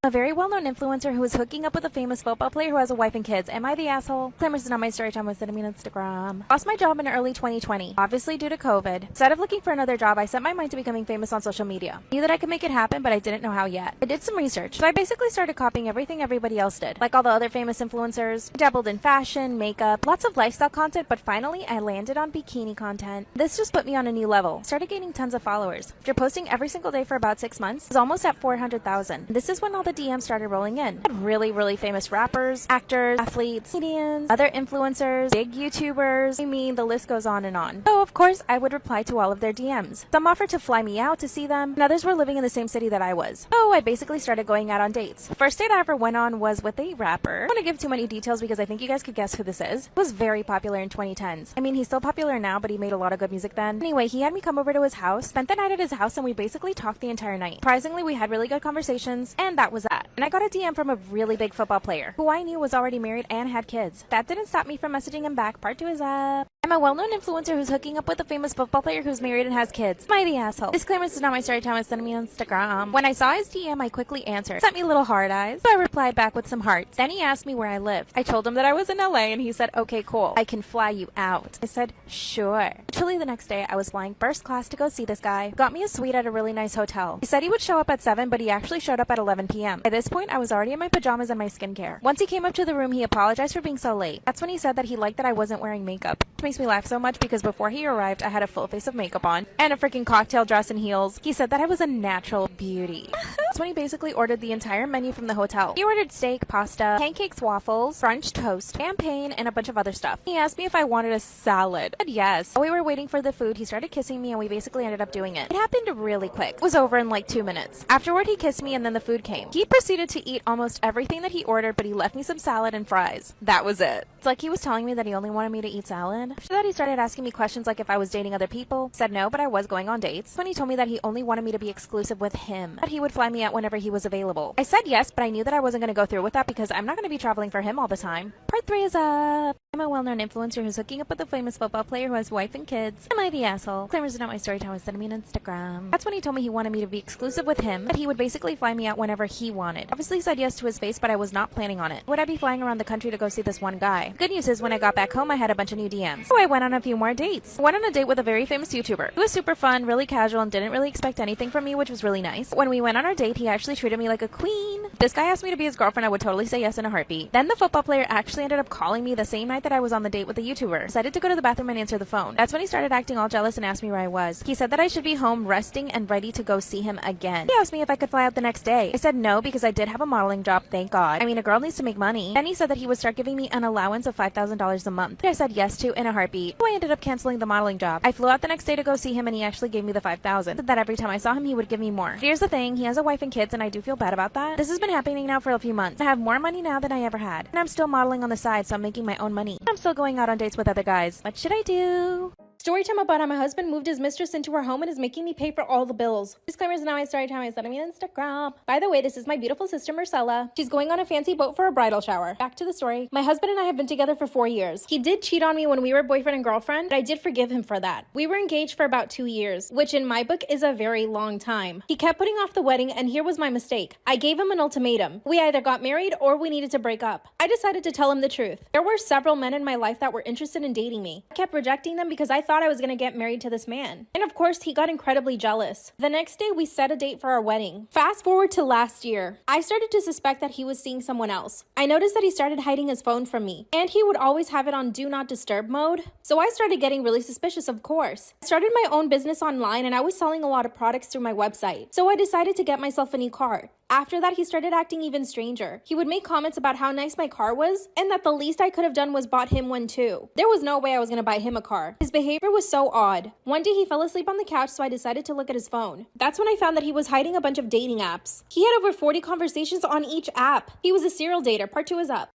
A very well-known influencer who is hooking up with a famous football player who has a wife and kids. Am I the asshole? Claimers is not my story time with sending me on Instagram. Lost my job in early 2020, obviously due to COVID. Instead of looking for another job, I set my mind to becoming famous on social media. Knew that I could make it happen, but I didn't know how yet. I did some research, so I basically started copying everything everybody else did. Like all the other famous influencers, dabbled in fashion, makeup, lots of lifestyle content, but finally I landed on bikini content. This just put me on a new level. Started gaining tons of followers. After posting every single day for about 6 months, I was almost at 400,000. This is when all the DMs started rolling in. I had really famous rappers, actors, athletes, comedians, other influencers, big YouTubers. I mean, the list goes on and on. So of course, I would reply to all of their DMs. Some offered to fly me out to see them, and others were living in the same city that I was. So I basically started going out on dates. The first date I ever went on was with a rapper. I don't want to give too many details because I think you guys could guess who this is. He was very popular in 2010s. I mean, he's still popular now, but he made a lot of good music then. Anyway, he had me come over to his house, spent the night at his house, and we basically talked the entire night. Surprisingly, we had really good conversations, and that was that. And I got a DM from a really big football player who I knew was already married and had kids. That didn't stop me from messaging him back. Part 2 is up. I'm a well-known influencer who's hooking up with a famous football player who's married and has kids. Am I the asshole? Disclaimer, this is not my story time. It's sending me on Instagram. When I saw his DM, I quickly answered. Sent me little hard eyes. So I replied back with some hearts. Then he asked me where I lived. I told him that I was in LA and he said, okay, cool. I can fly you out. I said, sure. Literally the next day, I was flying first class to go see this guy. Got me a suite at a really nice hotel. He said he would show up at 7, but he actually showed up at 11 p.m. By this point, I was already in my pajamas and my skincare. Once he came up to the room, he apologized for being so late. That's when he said that he liked that I wasn't wearing makeup. Which makes me laugh so much because before he arrived, I had a full face of makeup on and a freaking cocktail dress and heels. He said that I was a natural beauty. That's when he basically ordered the entire menu from the hotel. He ordered steak, pasta, pancakes, waffles, French toast, champagne, and a bunch of other stuff. He asked me if I wanted a salad. I said yes. While we were waiting for the food, he started kissing me and we basically ended up doing it. It happened really quick. It was over in like 2 minutes. Afterward, he kissed me and then the food came. He proceeded to eat almost everything that he ordered, but he left me some salad and fries. That was it. It's like he was telling me that he only wanted me to eat salad. After that, he started asking me questions like if I was dating other people. I said no, but I was going on dates. When he told me that he only wanted me to be exclusive with him, that he would fly me out whenever he was available. I said yes, but I knew that I wasn't going to go through with that because I'm not going to be traveling for him all the time. Part 3 is up. I'm a well-known influencer who's hooking up with a famous football player who has a wife and kids. Am I the asshole? Claimers is not my story time. Sending me on Instagram. That's when he told me he wanted me to be exclusive with him, that he would basically fly me out whenever he wanted. Obviously said yes to his face, but I was not planning on it. Would I be flying around the country to go see this one guy? Good news is when I got back home, I had a bunch of new DMs. So I went on a few more dates. I went on a date with a very famous YouTuber. It was super fun, really casual, and didn't really expect anything from me, which was really nice. When we went on our date, he actually treated me like a queen. If this guy asked me to be his girlfriend, I would totally say yes in a heartbeat. Then the football player actually ended up calling me the same night that I was on the date with the YouTuber. Decided to go to the bathroom and answer the phone. That's when he started acting all jealous and asked me where I was. He said that I should be home resting and ready to go see him again. He asked me if I could fly out the next day. I said no because I did have a modeling job, thank God. I mean, a girl needs to make money. Then he said that he would start giving me an allowance of $5,000 a month. I said yes to in a heartbeat. So I ended up canceling the modeling job. I flew out the next day to go see him and he actually gave me the $5,000. Said that every time I saw him, he would give me more. Here's the thing, he has a wife and kids and I do feel bad about that. This has been happening now for a few months. I have more money now than I ever had. And I'm still modeling on the side, so I'm making my own money. I'm still going out on dates with other guys. What should I do? Story time about how my husband moved his mistress into our home and is making me pay for all the bills. Disclaimer is not my story time. I said I'm on Instagram. By the way, this is my beautiful sister Marcella. She's going on a fancy boat for a bridal shower. Back to the story. My husband and I have been together for 4 years. He did cheat on me when we were boyfriend and girlfriend, but I did forgive him for that. We were engaged for about 2 years, which in my book is a very long time. He kept putting off the wedding and here was my mistake. I gave him an ultimatum. We either got married or we needed to break up. I decided to tell him the truth. There were several men in my life that were interested in dating me. I kept rejecting them because I thought I was going to get married to this man. And of course, he got incredibly jealous. The next day, we set a date for our wedding. Fast forward to last year. I started to suspect that he was seeing someone else. I noticed that he started hiding his phone from me, and he would always have it on do not disturb mode. So I started getting really suspicious, of course. I started my own business online, and I was selling a lot of products through my website. So I decided to get myself a new car. After that, he started acting even stranger. He would make comments about how nice my car was and that the least I could have done was bought him one too. There was no way I was going to buy him a car. His behavior was so odd. One day he fell asleep on the couch, so I decided to look at his phone. That's when I found that he was hiding a bunch of dating apps. He had over 40 conversations on each app. He was a serial dater. Part 2 is up.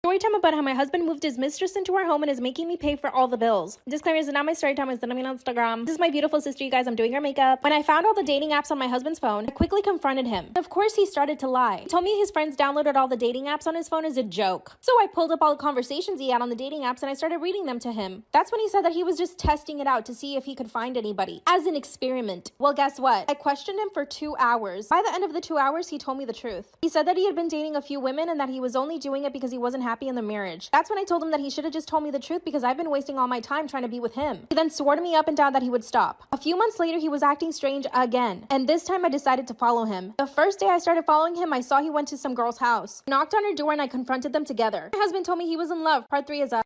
Story time about how my husband moved his mistress into our home and is making me pay for all the bills. Disclaimer, this is not my story time. It's not me on Instagram. This is my beautiful sister, you guys. I'm doing her makeup. When I found all the dating apps on my husband's phone, I quickly confronted him. Of course, he started to lie. He told me his friends downloaded all the dating apps on his phone as a joke. So I pulled up all the conversations he had on the dating apps and I started reading them to him. That's when he said that he was just testing it out to see if he could find anybody, as an experiment. Well, guess what? I questioned him for 2 hours. By the end of the 2 hours, he told me the truth. He said that he had been dating a few women and that he was only doing it because he wasn't happy in the marriage. That's when I told him that he should have just told me the truth because I've been wasting all my time trying to be with him. He then swore to me up and down that he would stop. A few months later, he was acting strange again, and this time I decided to follow him. The first day I started following him, I saw he went to some girl's house. I knocked on her door and I confronted them together. My husband told me he was in love. Part 3 is up.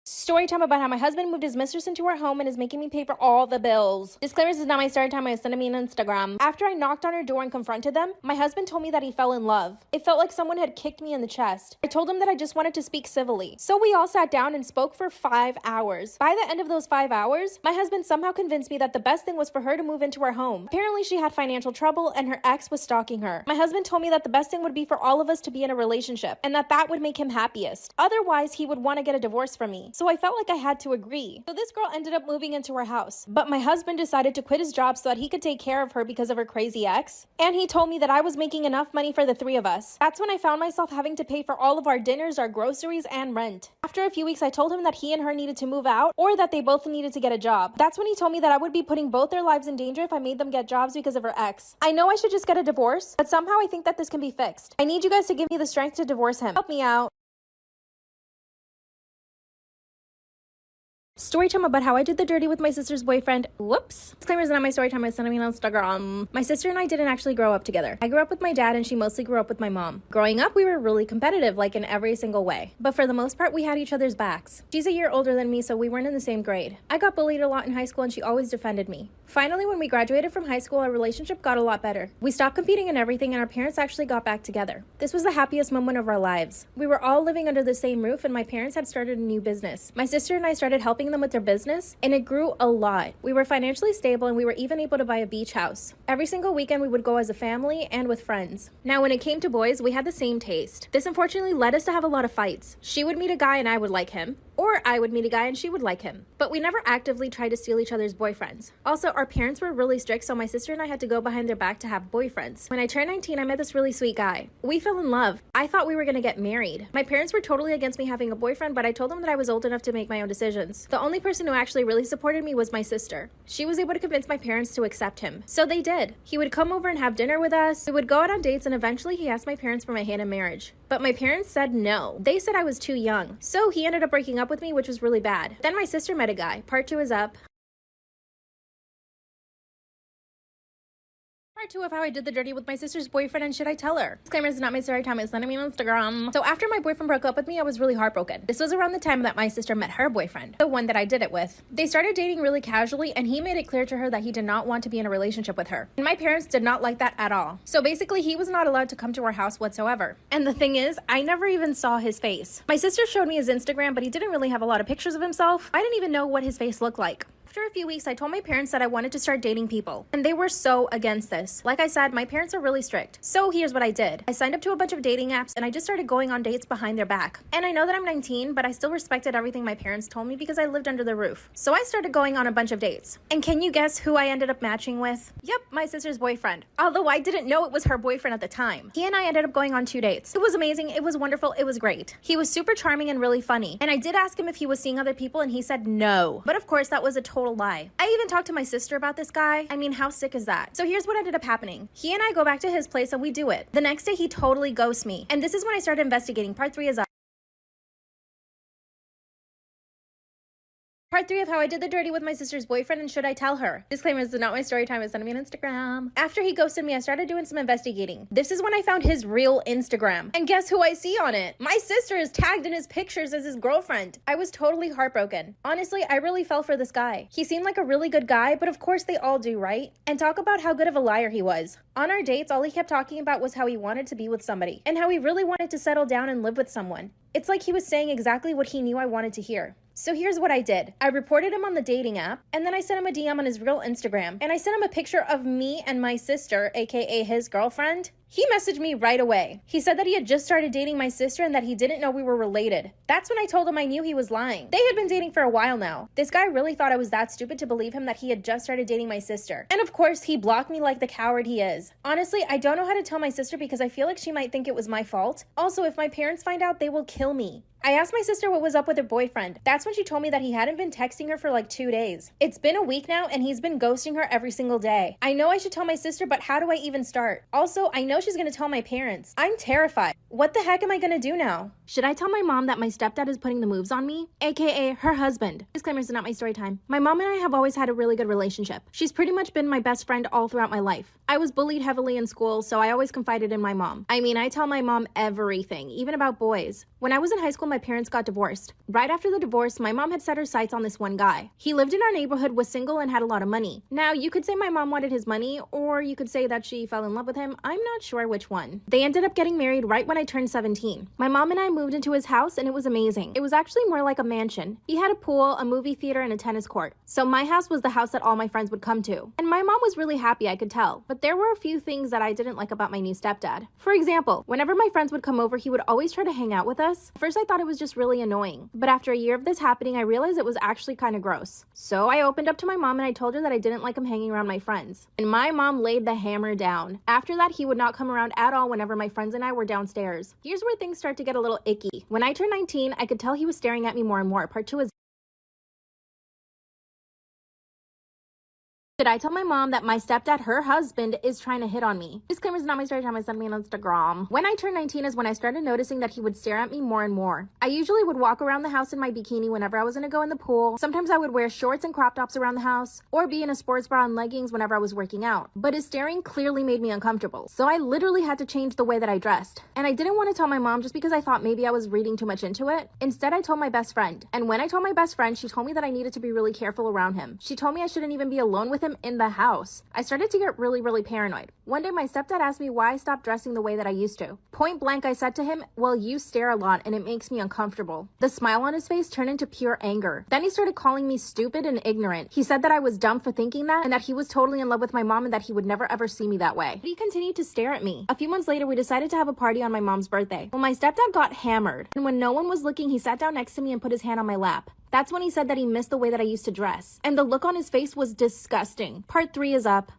Story time about how my husband moved his mistress into our home and is making me pay for all the bills. Disclaimer, this is not my story time. I sent me on Instagram. After I knocked on her door and confronted them, my husband told me that he fell in love. It felt like someone had kicked me in the chest. I told him that I just wanted to speak civilly. So we all sat down and spoke for 5 hours. By the end of those 5 hours, my husband somehow convinced me that the best thing was for her to move into our home. Apparently she had financial trouble and her ex was stalking her. My husband told me that the best thing would be for all of us to be in a relationship and that would make him happiest. Otherwise, he would want to get a divorce from me. So I felt like I had to agree. So this girl ended up moving into our house, but my husband decided to quit his job so that he could take care of her because of her crazy ex. And he told me that I was making enough money for the 3 of us. That's when I found myself having to pay for all of our dinners, our groceries, and rent. After a few weeks, I told him that he and her needed to move out or that they both needed to get a job. That's when he told me that I would be putting both their lives in danger if I made them get jobs because of her ex. I know I should just get a divorce, but somehow I think that this can be fixed. I need you guys to give me the strength to divorce him. Help me out. Story time about how I did the dirty with my sister's boyfriend. Whoops. Disclaimer, is not my story time. I sent me on Instagram. My sister and I didn't actually grow up together. I grew up with my dad and she mostly grew up with my mom. Growing up, we were really competitive, like in every single way. But for the most part, we had each other's backs. She's a year older than me, so we weren't in the same grade. I got bullied a lot in high school and she always defended me. Finally, when we graduated from high school, our relationship got a lot better. We stopped competing in everything and our parents actually got back together. This was the happiest moment of our lives. We were all living under the same roof and my parents had started a new business. My sister and I started helping them with their business and it grew a lot. We were financially stable and we were even able to buy a beach house. Every single weekend we would go as a family and with friends. Now when it came to boys, we had the same taste. This unfortunately led us to have a lot of fights. She would meet a guy and I would like him, or I would meet a guy and she would like him. But we never actively tried to steal each other's boyfriends. Also, our parents were really strict, so my sister and I had to go behind their back to have boyfriends. When I turned 19, I met this really sweet guy. We fell in love. I thought we were gonna get married. My parents were totally against me having a boyfriend, but I told them that I was old enough to make my own decisions. The only person who actually really supported me was my sister. She was able to convince my parents to accept him. So they did. He would come over and have dinner with us. We would go out on dates and eventually he asked my parents for my hand in marriage. But my parents said no. They said I was too young. So he ended up breaking up with me, which was really bad. Then my sister met a guy. Part 2 is up. Part 2 of how I did the dirty with my sister's boyfriend and should I tell her? Disclaimer, this is not my story time. It's sending me on Instagram. So after my boyfriend broke up with me, I was really heartbroken. This was around the time that my sister met her boyfriend, the one that I did it with. They started dating really casually and he made it clear to her that he did not want to be in a relationship with her. And my parents did not like that at all. So basically he was not allowed to come to our house whatsoever. And the thing is, I never even saw his face. My sister showed me his Instagram, but he didn't really have a lot of pictures of himself. I didn't even know what his face looked like. After a few weeks, I told my parents that I wanted to start dating people, and they were so against this. Like I said, my parents are really strict. So here's what I did. I signed up to a bunch of dating apps, and I just started going on dates behind their back. And I know that I'm 19, but I still respected everything my parents told me because I lived under their roof. So I started going on a bunch of dates. And can you guess who I ended up matching with? Yep, my sister's boyfriend. Although I didn't know it was her boyfriend at the time. He and I ended up going on 2 dates. It was amazing, it was wonderful, it was great. He was super charming and really funny. And I did ask him if he was seeing other people, and he said no. But of course, that was a total lie. I even talked to my sister about this guy. I mean, how sick is that? So here's what ended up happening. He and I go back to his place and we do it. The next day, he totally ghosts me. And this is when I started investigating. Part 3 is up. Part 3 of how I did the dirty with my sister's boyfriend and should I tell her? Disclaimer, this is not my story time. It's sending me on Instagram. After he ghosted me, I started doing some investigating. This is when I found his real Instagram. And guess who I see on it? My sister is tagged in his pictures as his girlfriend. I was totally heartbroken. Honestly, I really fell for this guy. He seemed like a really good guy, but of course they all do, right? And talk about how good of a liar he was. On our dates, all he kept talking about was how he wanted to be with somebody and how he really wanted to settle down and live with someone. It's like he was saying exactly what he knew I wanted to hear. So here's what I did. I reported him on the dating app, and then I sent him a DM on his real Instagram, and I sent him a picture of me and my sister, aka his girlfriend, He messaged me right away. He said that he had just started dating my sister and that he didn't know we were related. That's when I told him I knew he was lying. They had been dating for a while now. This guy really thought I was that stupid to believe him that he had just started dating my sister. And of course, he blocked me like the coward he is. Honestly, I don't know how to tell my sister because I feel like she might think it was my fault. Also, if my parents find out, they will kill me. I asked my sister what was up with her boyfriend. That's when she told me that he hadn't been texting her for like 2 days. It's been a week now and he's been ghosting her every single day. I know I should tell my sister, but how do I even start? Also, I know she's gonna tell my parents. I'm terrified. What the heck am I gonna do now? Should I tell my mom that my stepdad is putting the moves on me? AKA her husband. Disclaimer, this is not my story time. My mom and I have always had a really good relationship. She's pretty much been my best friend all throughout my life. I was bullied heavily in school, so I always confided in my mom. I mean, I tell my mom everything, even about boys. When I was in high school, my parents got divorced. Right after the divorce, my mom had set her sights on this one guy. He lived in our neighborhood, was single, and had a lot of money. Now, you could say my mom wanted his money, or you could say that she fell in love with him. I'm not sure which one. They ended up getting married right when I turned 17. My mom and I moved into his house, and it was amazing. It was actually more like a mansion. He had a pool, a movie theater, and a tennis court. So my house was the house that all my friends would come to. And my mom was really happy, I could tell. But there were a few things that I didn't like about my new stepdad. For example, whenever my friends would come over, he would always try to hang out with us. First, I thought it was just really annoying. But after a year of this happening, I realized it was actually kind of gross. So I opened up to my mom and I told her that I didn't like him hanging around my friends. And my mom laid the hammer down. After that, he would not come around at all whenever my friends and I were downstairs. Here's where things start to get a little icky. When I turned 19, I could tell he was staring at me more and more. Part 2 is should I tell my mom that my stepdad, her husband, is trying to hit on me? Disclaimer, is not my story time. I sent me on Instagram. When I turned 19 is when I started noticing that he would stare at me more and more. I usually would walk around the house in my bikini whenever I was gonna go in the pool. Sometimes I would wear shorts and crop tops around the house, or be in a sports bra and leggings whenever I was working out. But his staring clearly made me uncomfortable. So I literally had to change the way that I dressed. And I didn't want to tell my mom just because I thought maybe I was reading too much into it. Instead, I told my best friend. And when I told my best friend, she told me that I needed to be really careful around him. She told me I shouldn't even be alone with him in the house. I started to get really paranoid. One day, my stepdad asked me why I stopped dressing the way that I used to. Point blank, I said to him, well, you stare a lot and it makes me uncomfortable. The smile on his face turned into pure anger. Then he started calling me stupid and ignorant. He said that I was dumb for thinking that and that he was totally in love with my mom and that he would never ever see me that way. But he continued to stare at me. A few months later, we decided to have a party on my mom's birthday. Well, my stepdad got hammered. And when no one was looking, he sat down next to me and put his hand on my lap. That's when he said that he missed the way that I used to dress. And the look on his face was disgusting. Part 3 is up.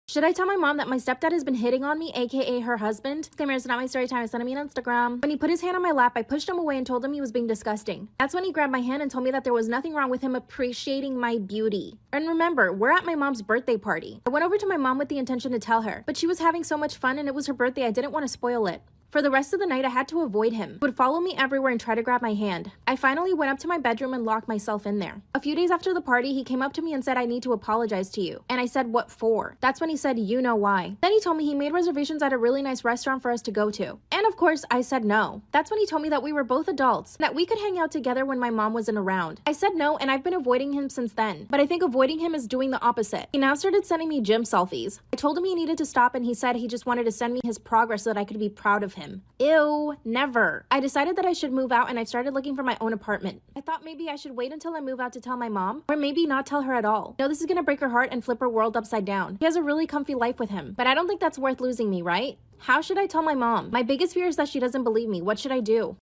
Should I tell my mom that my stepdad has been hitting on me, aka her husband? Disclaimer, it's not my story time. I sent him on Instagram. When he put his hand on my lap, I pushed him away and told him he was being disgusting. That's when he grabbed my hand and told me that there was nothing wrong with him appreciating my beauty. And remember, we're at my mom's birthday party. I went over to my mom with the intention to tell her, but she was having so much fun and it was her birthday, I didn't want to spoil it. For the rest of the night, I had to avoid him. He would follow me everywhere and try to grab my hand. I finally went up to my bedroom and locked myself in there. A few days after the party, he came up to me and said, I need to apologize to you. And I said, what for? That's when he said, you know why. Then he told me he made reservations at a really nice restaurant for us to go to. And of course, I said no. That's when he told me that we were both adults, and that we could hang out together when my mom wasn't around. I said no, and I've been avoiding him since then. But I think avoiding him is doing the opposite. He now started sending me gym selfies. I told him he needed to stop, and he said he just wanted to send me his progress so that I could be proud of him. Ew. Never. I decided that I should move out and I started looking for my own apartment. I thought maybe I should wait until I move out to tell my mom, or maybe not tell her at all. No, this is gonna break her heart and flip her world upside down. He has a really comfy life with him, but I don't think that's worth losing me, right? How should I tell my mom? My biggest fear is that she doesn't believe me. What should I do?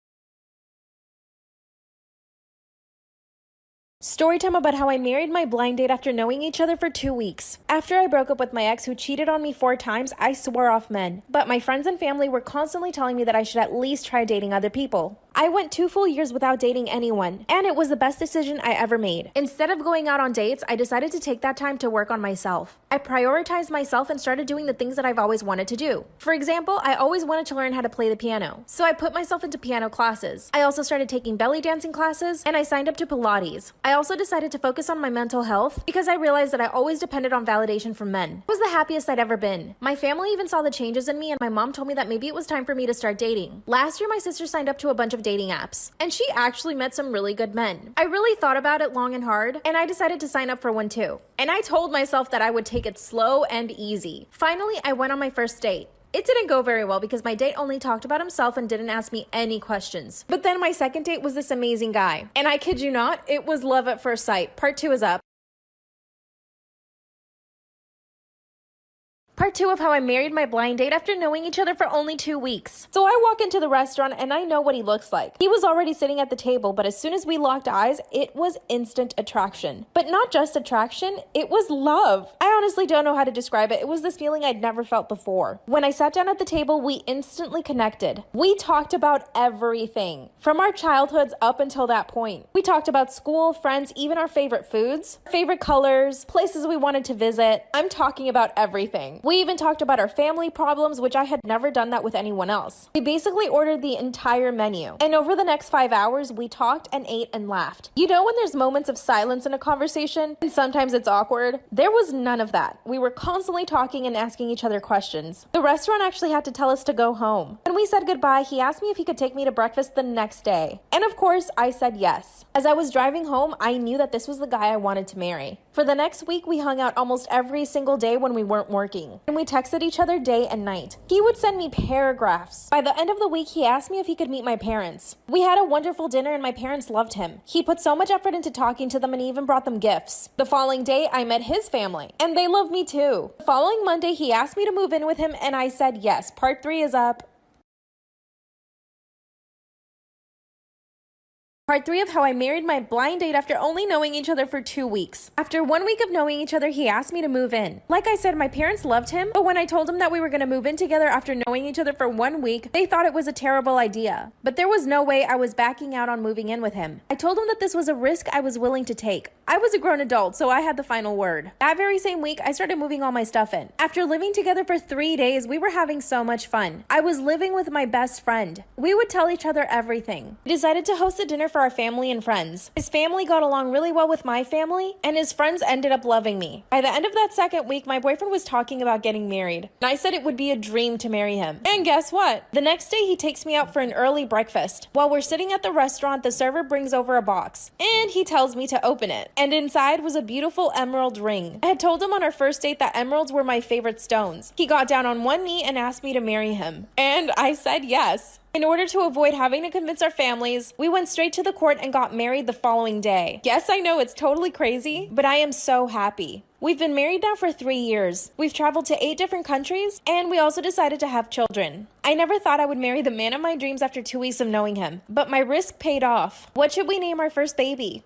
Story time about how I married my blind date after knowing each other for 2 weeks. After I broke up with my ex who cheated on me 4 times, I swore off men. But my friends and family were constantly telling me that I should at least try dating other people. I went 2 full years without dating anyone, and it was the best decision I ever made. Instead of going out on dates, I decided to take that time to work on myself. I prioritized myself and started doing the things that I've always wanted to do. For example, I always wanted to learn how to play the piano, so I put myself into piano classes. I also started taking belly dancing classes, and I signed up to Pilates. I also decided to focus on my mental health because I realized that I always depended on validation from men. It was the happiest I'd ever been. My family even saw the changes in me, and my mom told me that maybe it was time for me to start dating. Last year, my sister signed up to a bunch of dating apps, and she actually met some really good men. I really thought about it long and hard, and I decided to sign up for one too. And I told myself that I would take it slow and easy. Finally, I went on my first date. It didn't go very well because my date only talked about himself and didn't ask me any questions. But then my second date was this amazing guy. And I kid you not, it was love at first sight. Part 2 is up. Part 2 of how I married my blind date after knowing each other for only 2 weeks. So I walk into the restaurant and I know what he looks like. He was already sitting at the table, but as soon as we locked eyes, it was instant attraction. But not just attraction, it was love. I honestly don't know how to describe it. It was this feeling I'd never felt before. When I sat down at the table, we instantly connected. We talked about everything, from our childhoods up until that point. We talked about school, friends, even our favorite foods, favorite colors, places we wanted to visit. I'm talking about everything. We even talked about our family problems, which I had never done that with anyone else. We basically ordered the entire menu. And over the next 5 hours, we talked and ate and laughed. You know when there's moments of silence in a conversation, and sometimes it's awkward? There was none of that. We were constantly talking and asking each other questions. The restaurant actually had to tell us to go home. When we said goodbye, he asked me if he could take me to breakfast the next day. And of course, I said yes. As I was driving home, I knew that this was the guy I wanted to marry. For the next week, we hung out almost every single day when we weren't working. And we texted each other day and night. He would send me paragraphs. By the end of the week, he asked me if he could meet my parents. We had a wonderful dinner and my parents loved him. He put so much effort into talking to them and even brought them gifts. The following day, I met his family and they loved me too. The following Monday, he asked me to move in with him and I said yes. Part 3 is up. Part 3 of how I married my blind date after only knowing each other for 2 weeks. After 1 week of knowing each other, he asked me to move in. Like I said, my parents loved him, but when I told him that we were going to move in together after knowing each other for 1 week, they thought it was a terrible idea. But there was no way I was backing out on moving in with him. I told him that this was a risk I was willing to take. I was a grown adult, so I had the final word. That very same week, I started moving all my stuff in. After living together for 3 days, we were having so much fun. I was living with my best friend. We would tell each other everything. We decided to host a dinner for our family and friends. His family got along really well with my family, and his friends ended up loving me. By the end of that second week, my boyfriend was talking about getting married, and I said it would be a dream to marry him. And guess what? The next day, he takes me out for an early breakfast. While we're sitting at the restaurant, the server brings over a box, and he tells me to open it. And inside was a beautiful emerald ring. I had told him on our first date that emeralds were my favorite stones. He got down on one knee and asked me to marry him. And I said yes. In order to avoid having to convince our families, we went straight to the court and got married the following day. Yes, I know it's totally crazy, but I am so happy. We've been married now for 3 years. We've traveled to 8 different countries, and we also decided to have children. I never thought I would marry the man of my dreams after 2 weeks of knowing him, but my risk paid off. What should we name our first baby?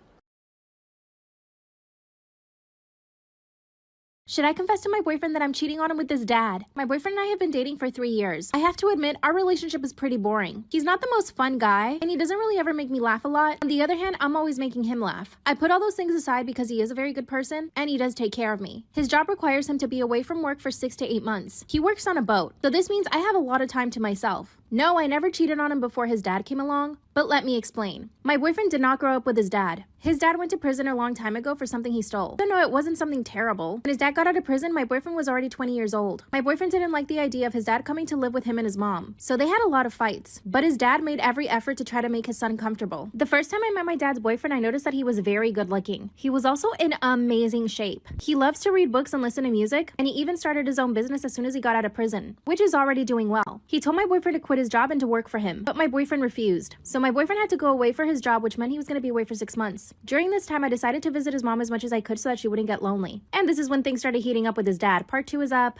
Should I confess to my boyfriend that I'm cheating on him with his dad? My boyfriend and I have been dating for 3 years. I have to admit, our relationship is pretty boring. He's not the most fun guy, and he doesn't really ever make me laugh a lot. On the other hand, I'm always making him laugh. I put all those things aside because he is a very good person, and he does take care of me. His job requires him to be away from work for 6 to 8 months. He works on a boat, so this means I have a lot of time to myself. No, I never cheated on him before his dad came along, but let me explain. My boyfriend did not grow up with his dad. His dad went to prison a long time ago for something he stole. So no, it wasn't something terrible. When his dad got out of prison, my boyfriend was already 20 years old. My boyfriend didn't like the idea of his dad coming to live with him and his mom, so they had a lot of fights. But his dad made every effort to try to make his son comfortable. The first time I met my dad's boyfriend, I noticed that he was very good looking. He was also in amazing shape. He loves to read books and listen to music, and he even started his own business as soon as he got out of prison, which is already doing well. He told my boyfriend to quit his job and to work for him, but my boyfriend refused. So my boyfriend had to go away for his job, which meant he was going to be away for 6 months. During this time, I decided to visit his mom as much as I could so that she wouldn't get lonely. And this is when things started heating up with his dad. Part 2 is up.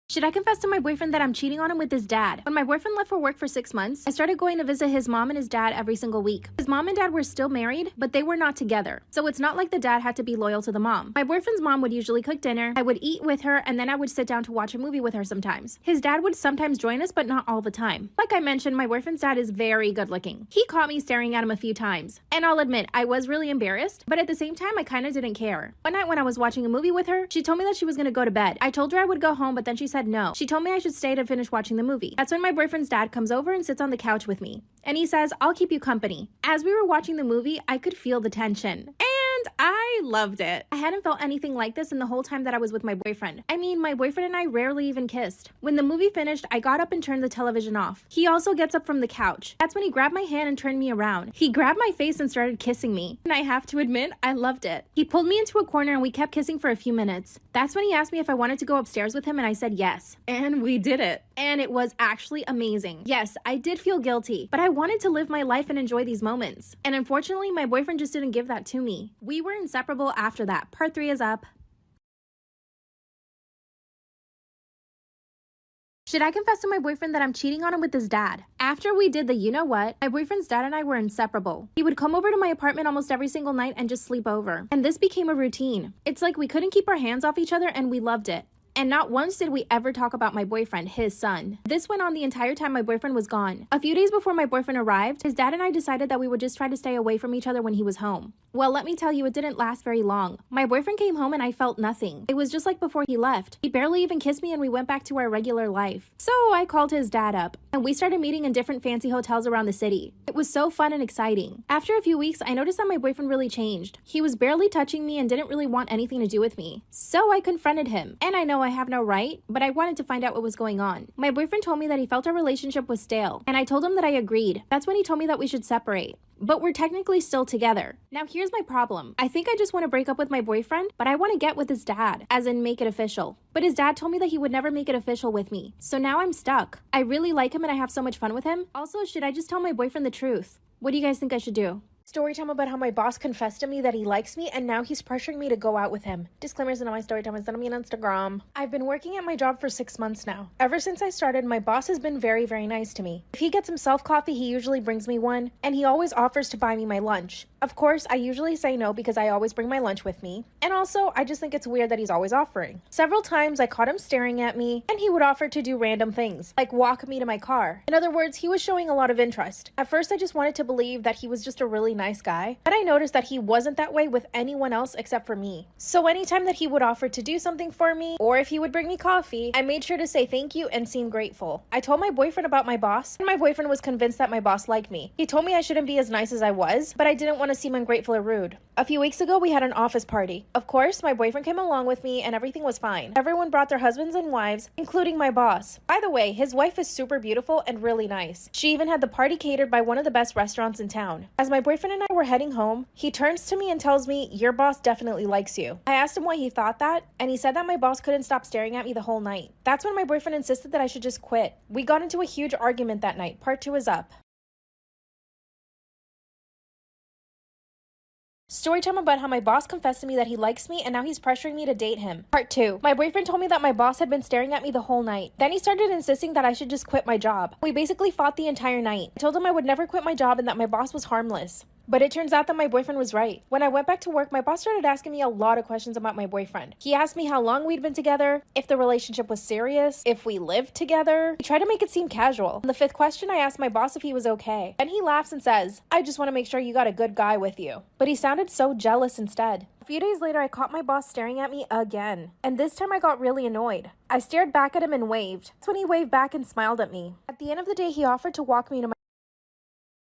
Should I confess to my boyfriend that I'm cheating on him with his dad? When my boyfriend left for work for 6 months, I started going to visit his mom and his dad every single week. His mom and dad were still married, but they were not together. So it's not like the dad had to be loyal to the mom. My boyfriend's mom would usually cook dinner, I would eat with her, and then I would sit down to watch a movie with her sometimes. His dad would sometimes join us, but not all the time. Like I mentioned, my boyfriend's dad is very good looking. He caught me staring at him a few times. And I'll admit, I was really embarrassed, but at the same time, I kind of didn't care. One night when I was watching a movie with her, she told me that she was going to go to bed. I told her I would go home, but then she said no. She told me I should stay to finish watching the movie. That's when my boyfriend's dad comes over and sits on the couch with me. And he says, "I'll keep you company." As we were watching the movie, I could feel the tension. And I loved it. I hadn't felt anything like this in the whole time that I was with my boyfriend. I mean, my boyfriend and I rarely even kissed. When the movie finished, I got up and turned the television off. He also gets up from the couch. That's when he grabbed my hand and turned me around. He grabbed my face and started kissing me. And I have to admit, I loved it. He pulled me into a corner and we kept kissing for a few minutes. That's when he asked me if I wanted to go upstairs with him and I said yes. And we did it. And it was actually amazing. Yes, I did feel guilty, but I wanted to live my life and enjoy these moments. And unfortunately, my boyfriend just didn't give that to me. We We were inseparable after that. Part 3 is up. Should I confess to my boyfriend that I'm cheating on him with his dad? After we did the you-know-what, my boyfriend's dad and I were inseparable. He would come over to my apartment almost every single night and just sleep over. And this became a routine. It's like we couldn't keep our hands off each other and we loved it. And not once did we ever talk about my boyfriend, his son. This went on the entire time my boyfriend was gone. A few days before my boyfriend arrived, his dad and I decided that we would just try to stay away from each other when he was home. Well, let me tell you, it didn't last very long. My boyfriend came home and I felt nothing. It was just like before he left. He barely even kissed me and we went back to our regular life. So I called his dad up and we started meeting in different fancy hotels around the city. It was so fun and exciting. After a few weeks, I noticed that my boyfriend really changed. He was barely touching me and didn't really want anything to do with me. So I confronted him. And I know I have no right, but I wanted to find out what was going on. My boyfriend told me that he felt our relationship was stale, and I told him that I agreed. That's when he told me that we should separate. But we're technically still together. Now here's my problem. I think I just want to break up with my boyfriend, but I want to get with his dad, as in make it official. But his dad told me that he would never make it official with me. So now I'm stuck. I really like him and I have so much fun with him. Also, should I just tell my boyfriend the truth? What do you guys think I should do? Story time about how my boss confessed to me that he likes me and now he's pressuring me to go out with him. Disclaimers in all my story time is sending me on Instagram. I've been working at my job for 6 months now. Ever since I started, my boss has been very, very nice to me. If he gets himself coffee, he usually brings me one, and he always offers to buy me my lunch. Of course, I usually say no because I always bring my lunch with me. And also, I just think it's weird that he's always offering. Several times I caught him staring at me and he would offer to do random things, like walk me to my car. In other words, he was showing a lot of interest. At first, I just wanted to believe that he was just a really nice guy, but I noticed that he wasn't that way with anyone else except for me. So anytime that he would offer to do something for me, or if he would bring me coffee, I made sure to say thank you and seem grateful. I told my boyfriend about my boss, and my boyfriend was convinced that my boss liked me. He told me I shouldn't be as nice as I was, but I didn't want to seem ungrateful or rude. A few weeks ago, we had an office party. Of course, my boyfriend came along with me and everything was fine. Everyone brought their husbands and wives, including my boss. By the way, his wife is super beautiful and really nice. She even had the party catered by one of the best restaurants in town. As my boyfriend and I were heading home, he turns to me and tells me, "Your boss definitely likes you." I asked him why he thought that, and he said that my boss couldn't stop staring at me the whole night. That's when my boyfriend insisted that I should just quit. We got into a huge argument that night. Part 2 is up. Story time about how my boss confessed to me that he likes me and now he's pressuring me to date him. Part 2. My boyfriend told me that my boss had been staring at me the whole night. Then he started insisting that I should just quit my job. We basically fought the entire night. I told him I would never quit my job and that my boss was harmless. But it turns out that my boyfriend was right. When I went back to work, my boss started asking me a lot of questions about my boyfriend. He asked me how long we'd been together, if the relationship was serious, if we lived together. He tried to make it seem casual. On the 5th question, I asked my boss if he was okay. Then he laughs and says, "I just want to make sure you got a good guy with you." But he sounded so jealous instead. A few days later, I caught my boss staring at me again. And this time I got really annoyed. I stared back at him and waved. That's when he waved back and smiled at me. At the end of the day, he offered to walk me to my